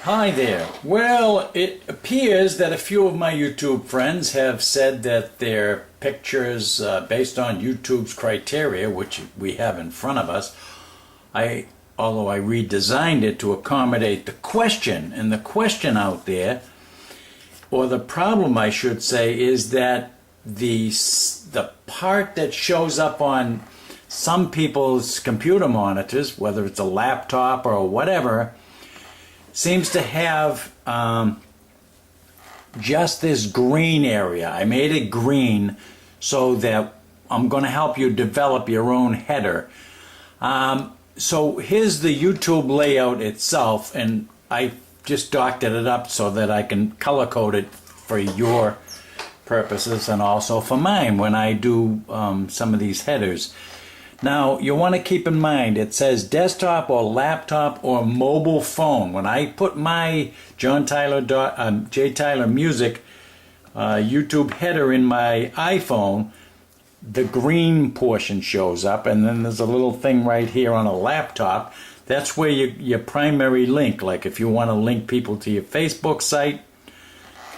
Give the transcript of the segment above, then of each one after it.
Hi there. Well, it appears that a few of my YouTube friends have said that their pictures, based on YouTube's criteria, which we have in front of us, although I redesigned it to accommodate the question, and the question out there, or the problem I should say, is that the part that shows up on some people's computer monitors, whether it's a laptop or whatever, seems to have just this green area. I made it green so that I'm going to help you develop your own header. So here's the YouTube layout itself, and I just doctored it up so that I can color code it for your purposes and also for mine when I do some of these headers. Now, you want to keep in mind, it says desktop or laptop or mobile phone. When I put my J. Tyler Music YouTube header in my iPhone, the green portion shows up, and then there's a little thing right here on a laptop. That's where your primary link, like if you want to link people to your Facebook site,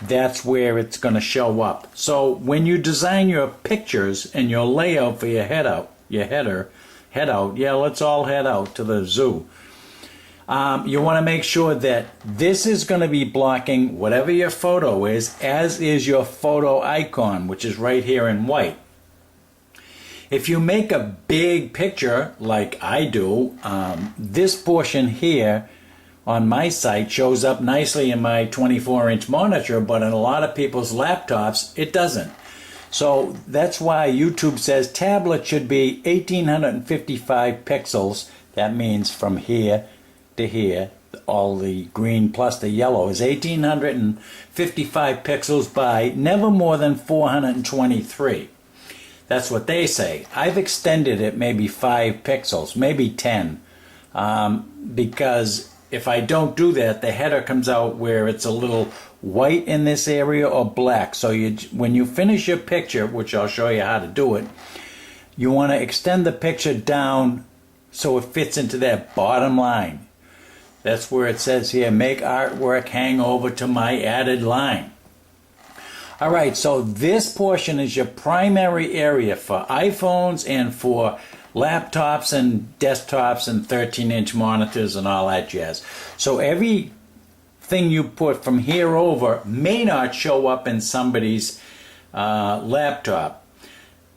that's where it's going to show up. So when you design your pictures and your layout for your header, yeah, let's all head out to the zoo. You want to make sure that this is going to be blocking whatever your photo is, as is your photo icon, which is right here in white. If you make a big picture like I do, this portion here on my site shows up nicely in my 24-inch monitor, but in a lot of people's laptops it doesn't. So that's why YouTube says tablet should be 1855 pixels. That means from here to here, all the green plus the yellow is 1855 pixels by never more than 423. That's what they say. I've extended it maybe 5 pixels, maybe 10, because if I don't do that, the header comes out where it's a little white in this area or black. So when you finish your picture, which I'll show you how to do it, you want to extend the picture down so it fits into that bottom line. That's where it says here, make artwork hang over to my added line. Alright, so this portion is your primary area for iPhones and for laptops and desktops and 13-inch monitors and all that jazz. So everything you put from here over may not show up in somebody's laptop.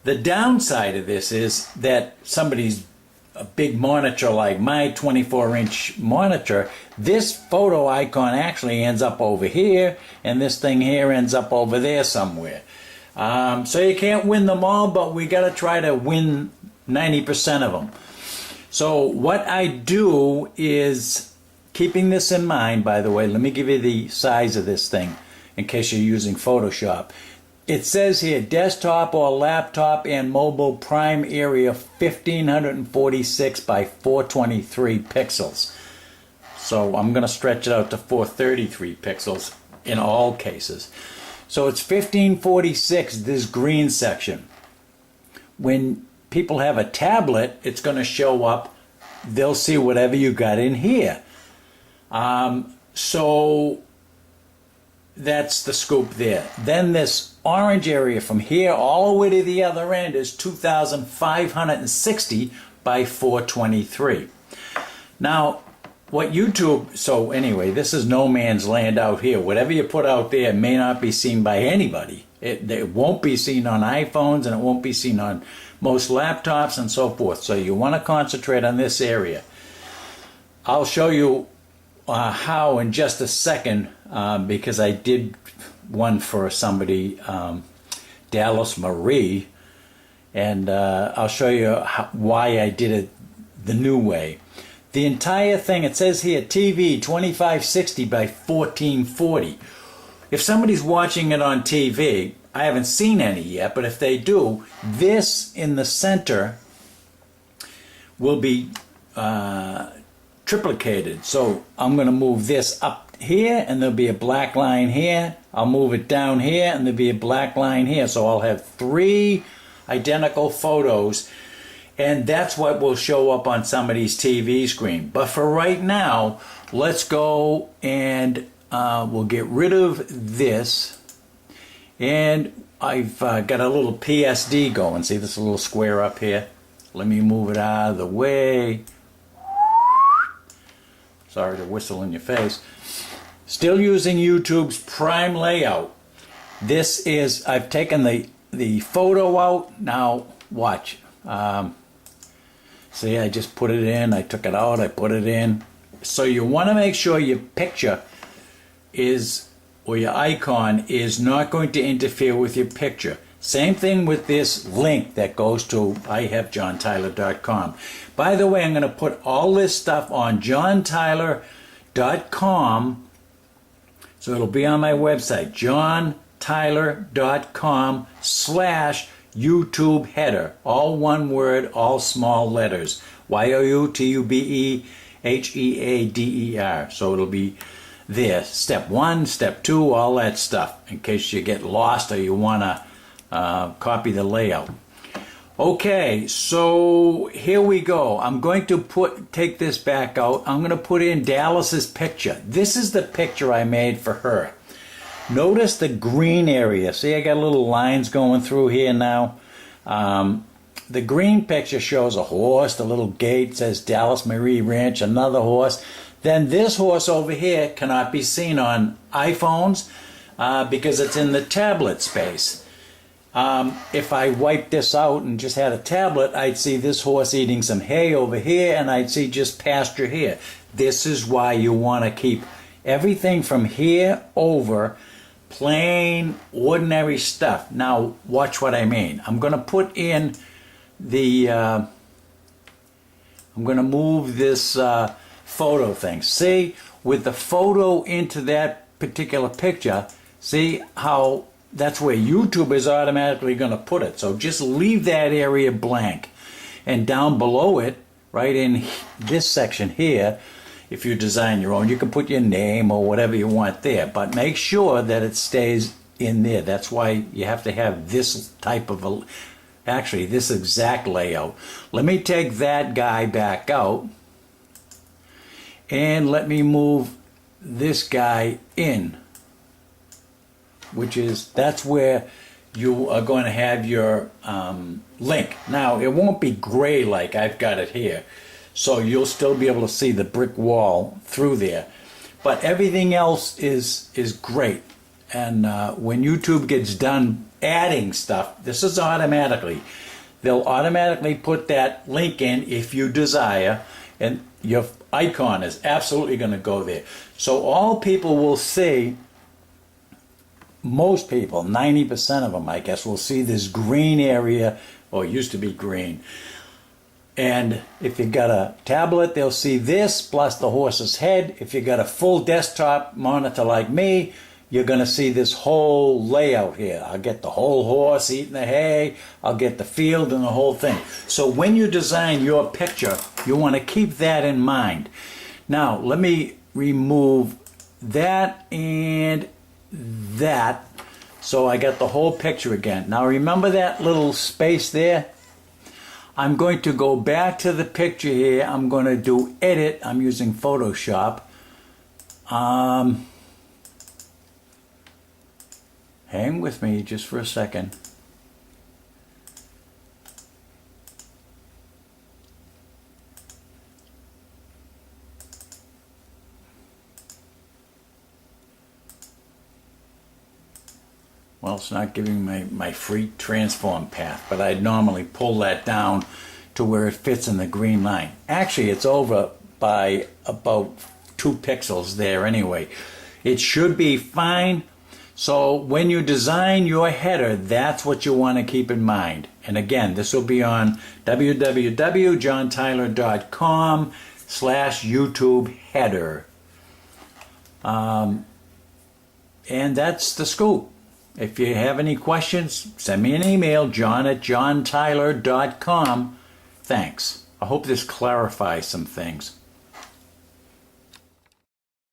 The downside of this is that somebody's a big monitor like my 24-inch monitor, this photo icon actually ends up over here, and this thing here ends up over there somewhere. So you can't win them all, but we got to try to win 90% of them. So what I do is, keeping this in mind, by the way, let me give you the size of this thing in case you're using Photoshop. It says here desktop or laptop and mobile prime area 1546 by 423 pixels. So I'm going to stretch it out to 433 pixels in all cases. So it's 1546, this green section. When people have a tablet, it's going to show up, they'll see whatever you got in here. So that's the scoop there. Then this orange area from here all the way to the other end is 2560 by 423. Now what YouTube, so anyway, this is no man's land out here. Whatever you put out there may not be seen by anybody. It won't be seen on iPhones, and it won't be seen on most laptops and so forth. So you want to concentrate on this area. I'll show you how in just a second, because I did one for somebody, Dallas Marie, and I'll show you why I did it the new way. The entire thing, it says here TV 2560 by 1440. If somebody's watching it on TV, I haven't seen any yet, but if they do, this in the center will be triplicated. So I'm going to move this up here, and there'll be a black line here. I'll move it down here, and there'll be a black line here. So I'll have 3 identical photos, And that's what will show up on somebody's TV screen. But for right now, let's go and we'll get rid of this. And I've got a little PSD going. See this little square up here? Let me move it out of the way. Sorry to whistle in your face. Still using YouTube's Prime layout. This is, I've taken the photo out. Now watch. See, I just put it in, I took it out, I put it in. So you want to make sure your picture is, or your icon is not going to interfere with your picture. Same thing with this link that goes to ihavejohntyler.com. By the way, I'm going to put all this stuff on johntyler.com, so it'll be on my website, johntyler.com/YouTube header. All one word, all small letters. YOUTUBEHEADER. So it'll be there. Step 1, step 2, all that stuff, in case you get lost or you want to copy the layout. Okay, so here we go. I'm going to take this back out. I'm going to put in Dallas's picture. This is the picture I made for her. Notice the green area. See, I got little lines going through here now. The green picture shows a horse, the little gate says Dallas Marie Ranch, another horse. Then this horse over here cannot be seen on iPhones because it's in the tablet space. If I wiped this out and just had a tablet, I'd see this horse eating some hay over here, and I'd see just pasture here. This is why you want to keep everything from here over plain, ordinary stuff. Now, watch what I mean. I'm going to put in the, I'm going to move this photo thing. See, with the photo into that particular picture, see how that's where YouTube is automatically going to put it. So just leave that area blank. And down below it, right in this section here, if you design your own, you can put your name or whatever you want there. But make sure that it stays in there. That's why you have to have this type of, actually this exact layout. Let me take that guy back out. And let me move this guy in. Which is, that's where you are going to have your link. Now, it won't be gray like I've got it here, so you'll still be able to see the brick wall through there. But everything else is great. And when YouTube gets done adding stuff, this is automatically. They'll automatically put that link in if you desire, and your icon is absolutely going to go there. So all people will see, most people, 90% of them, I guess, will see this green area, or it used to be green. And if you got a tablet, they'll see this plus the horse's head. If you got a full desktop monitor like me, you're going to see this whole layout here. I'll get the whole horse eating the hay. I'll get the field and the whole thing. So when you design your picture, you want to keep that in mind. Now, let me remove that and that, so I got the whole picture again. Now remember that little space there? I'm going to go back to the picture here. I'm going to do edit. I'm using Photoshop. Hang with me just for a second. Well, it's not giving my free transform path, but I'd normally pull that down to where it fits in the green line. Actually, it's over by about 2 pixels there anyway. It should be fine. So when you design your header, that's what you want to keep in mind. And again, this will be on www.johntyler.com/YouTube header. And that's the scoop. If you have any questions, send me an email, john@johntyler.com. Thanks. I hope this clarifies some things.